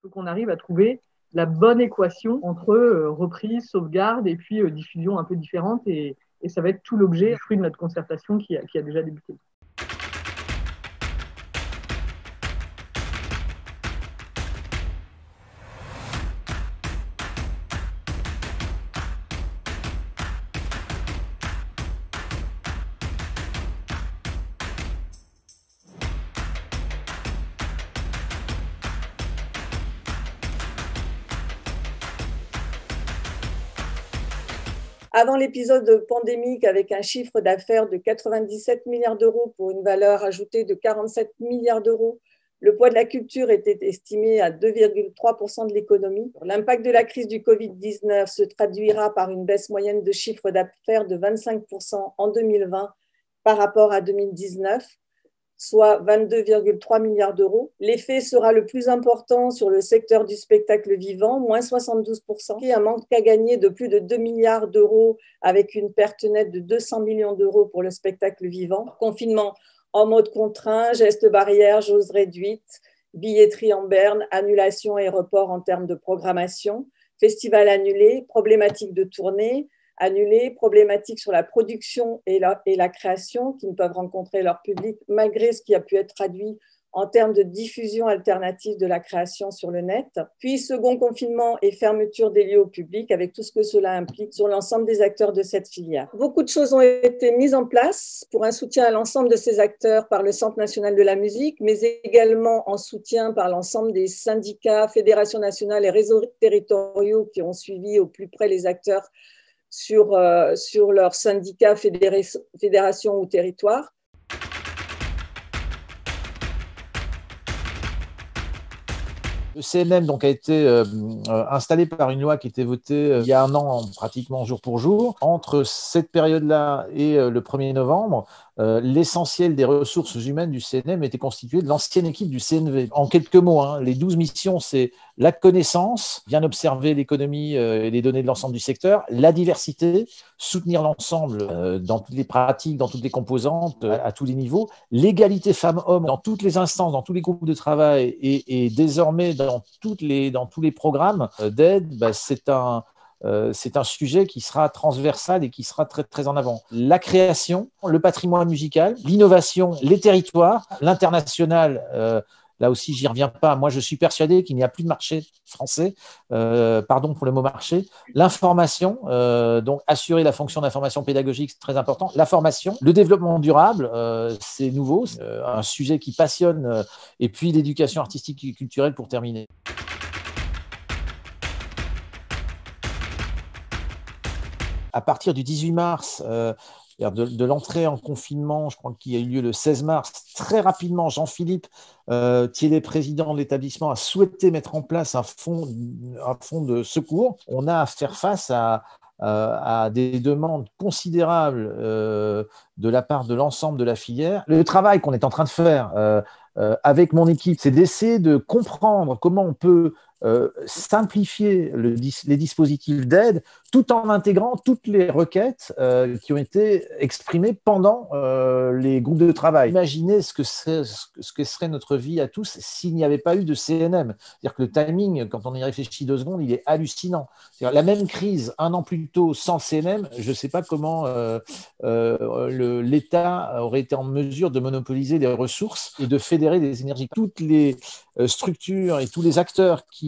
faut qu'on arrive à trouver la bonne équation entre reprise, sauvegarde et puis diffusion un peu différente. Et ça va être tout l'objet, le fruit de notre concertation qui a déjà débuté. Avant l'épisode pandémique, avec un chiffre d'affaires de 97 milliards d'euros pour une valeur ajoutée de 47 milliards d'euros, le poids de la culture était estimé à 2,3% de l'économie. L'impact de la crise du Covid-19 se traduira par une baisse moyenne de chiffre d'affaires de 25% en 2020 par rapport à 2019, soit 22,3 milliards d'euros. L'effet sera le plus important sur le secteur du spectacle vivant, moins 72%, et un manque à gagner de plus de 2 milliards d'euros avec une perte nette de 200 millions d'euros pour le spectacle vivant. Confinement en mode contraint, gestes barrières, jauges réduites, billetterie en berne, annulation et report en termes de programmation, festival annulé, problématiques de tournée, annulés, problématiques sur la production et la création qui ne peuvent rencontrer leur public malgré ce qui a pu être traduit en termes de diffusion alternative de la création sur le net. Puis, second confinement et fermeture des lieux au public avec tout ce que cela implique sur l'ensemble des acteurs de cette filière. Beaucoup de choses ont été mises en place pour un soutien à l'ensemble de ces acteurs par le Centre national de la musique, mais également en soutien par l'ensemble des syndicats, fédérations nationales et réseaux territoriaux qui ont suivi au plus près les acteurs sur leur syndicat, fédération ou territoire. Le CNM donc, a été installé par une loi qui était votée il y a un an, pratiquement jour pour jour. Entre cette période-là et le 1er novembre, l'essentiel des ressources humaines du CNM était constitué de l'ancienne équipe du CNV. En quelques mots, les 12 missions, c'est la connaissance, bien observer l'économie et les données de l'ensemble du secteur, la diversité, soutenir l'ensemble dans toutes les pratiques, dans toutes les composantes, à tous les niveaux, l'égalité femmes-hommes dans toutes les instances, dans tous les groupes de travail et désormais dans tous les programmes d'aide, c'est un sujet qui sera transversal et qui sera très, très en avant. La création, le patrimoine musical, l'innovation, les territoires, l'international, là aussi, j'y reviens pas. Moi, je suis persuadé qu'il n'y a plus de marché français. Pardon pour le mot marché. L'information, donc assurer la fonction d'information pédagogique, c'est très important. La formation, le développement durable, c'est nouveau, c'est un sujet qui passionne. Et puis l'éducation artistique et culturelle pour terminer. À partir du 18 mars, de l'entrée en confinement, je crois qu'il y a eu lieu le 16 mars, très rapidement, Jean-Philippe Thiellet, président de l'établissement, a souhaité mettre en place un fonds de secours. On a à faire face à des demandes considérables de la part de l'ensemble de la filière. Le travail qu'on est en train de faire avec mon équipe, c'est d'essayer de comprendre comment on peut simplifier les dispositifs d'aide tout en intégrant toutes les requêtes qui ont été exprimées pendant les groupes de travail. Imaginez ce que serait notre vie à tous s'il n'y avait pas eu de CNM. C'est-à-dire que le timing, quand on y réfléchit 2 secondes, il est hallucinant. C'est-à-dire la même crise un an plus tôt sans CNM, je ne sais pas comment l'État aurait été en mesure de monopoliser les ressources et de fédérer des énergies. Toutes les structures et tous les acteurs qui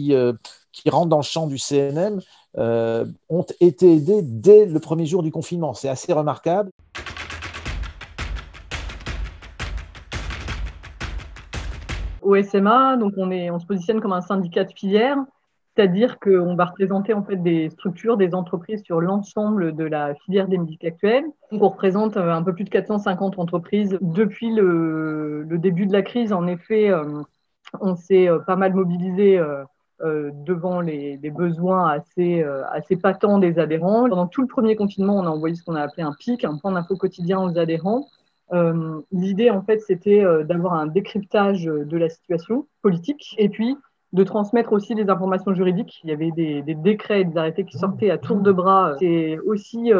rentrent dans le champ du CNM ont été aidés dès le premier jour du confinement. C'est assez remarquable. Au SMA, donc on se positionne comme un syndicat de filière, c'est-à-dire qu'on va représenter en fait des structures, des entreprises sur l'ensemble de la filière des musiques actuelles. Donc on représente un peu plus de 450 entreprises. Depuis le début de la crise, en effet, on s'est pas mal mobilisé devant les besoins assez patents des adhérents. Pendant tout le premier confinement, on a envoyé ce qu'on a appelé un PIC, un point d'info quotidien aux adhérents. L'idée, en fait, c'était d'avoir un décryptage de la situation politique et puis de transmettre aussi des informations juridiques. Il y avait des décrets et des arrêtés qui sortaient à tour de bras. C'est aussi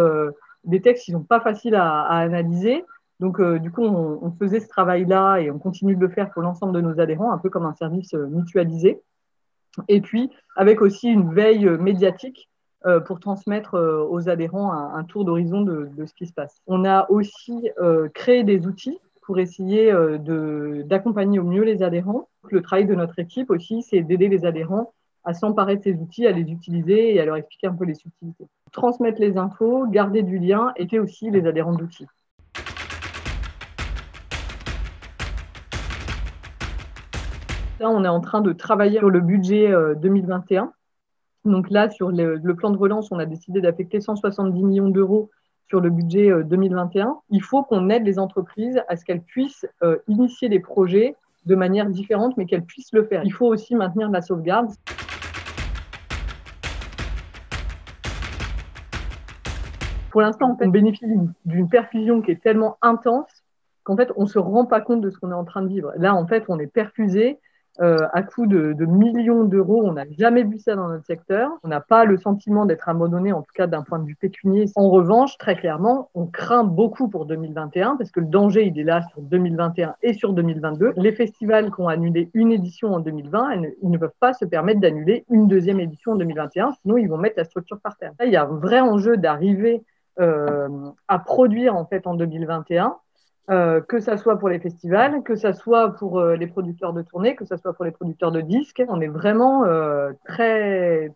des textes qui ne sont pas faciles à analyser. Donc, du coup, on faisait ce travail-là et on continue de le faire pour l'ensemble de nos adhérents, un peu comme un service mutualisé. Et puis, avec aussi une veille médiatique pour transmettre aux adhérents un tour d'horizon de ce qui se passe. On a aussi créé des outils pour essayer d'accompagner au mieux les adhérents. Le travail de notre équipe aussi, c'est d'aider les adhérents à s'emparer de ces outils, à les utiliser et à leur expliquer un peu les subtilités. Transmettre les infos, garder du lien, aider aussi les adhérents d'outils. Là, on est en train de travailler sur le budget 2021. Donc là, sur le plan de relance, on a décidé d'affecter 170 millions d'euros sur le budget 2021. Il faut qu'on aide les entreprises à ce qu'elles puissent initier des projets de manière différente, mais qu'elles puissent le faire. Il faut aussi maintenir la sauvegarde. Pour l'instant, en fait, on bénéficie d'une perfusion qui est tellement intense qu'en fait, on ne se rend pas compte de ce qu'on est en train de vivre. Là, en fait, on est perfusé à coût de millions d'euros. On n'a jamais vu ça dans notre secteur. On n'a pas le sentiment d'être abandonné, en tout cas d'un point de vue pécunier. En revanche, très clairement, on craint beaucoup pour 2021 parce que le danger, il est là sur 2021 et sur 2022. Les festivals qui ont annulé une édition en 2020, ils ne peuvent pas se permettre d'annuler une deuxième édition en 2021, sinon ils vont mettre la structure par terre. Là, il y a un vrai enjeu d'arriver à produire en fait en 2021. Que ça soit pour les festivals, que ça soit pour les producteurs de tournées, que ça soit pour les producteurs de disques. On est vraiment très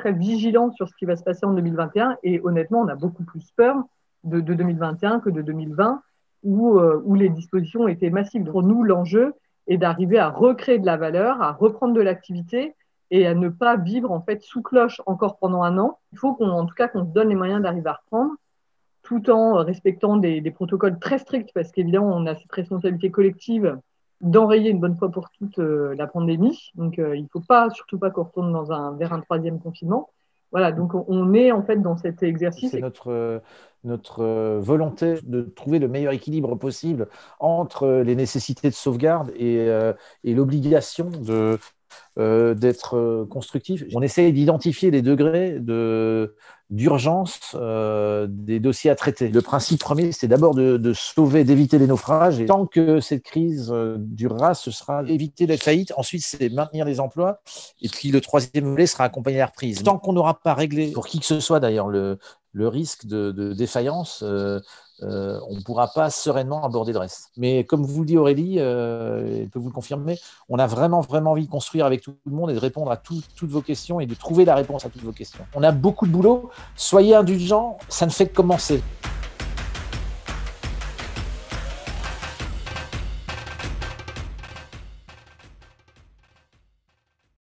vigilants sur ce qui va se passer en 2021 et honnêtement, on a beaucoup plus peur de 2021 que de 2020 où les dispositions étaient massives. Pour nous, l'enjeu est d'arriver à recréer de la valeur, à reprendre de l'activité et à ne pas vivre en fait sous cloche encore pendant un an. Il faut qu'on se donne les moyens d'arriver à reprendre, tout en respectant des protocoles très stricts, parce qu'évidemment, on a cette responsabilité collective d'enrayer une bonne fois pour toutes la pandémie. Donc, il ne faut surtout pas qu'on retourne vers un troisième confinement. Voilà, donc on est en fait dans cet exercice. C'est notre volonté de trouver le meilleur équilibre possible entre les nécessités de sauvegarde et l'obligation d'être constructif. On essaie d'identifier les degrés d'urgence des dossiers à traiter. Le principe premier, c'est d'abord de sauver, d'éviter les naufrages. Et tant que cette crise durera, ce sera éviter les faillites. Ensuite, c'est maintenir les emplois. Et puis, le troisième volet sera accompagner la reprise. Tant qu'on n'aura pas réglé, pour qui que ce soit d'ailleurs, le risque de défaillance, on ne pourra pas sereinement aborder le reste. Mais comme vous le dit Aurélie, elle peut vous le confirmer, on a vraiment envie de construire avec tout le monde et de répondre à toutes vos questions et de trouver la réponse à toutes vos questions. On a beaucoup de boulot, soyez indulgents, ça ne fait que commencer.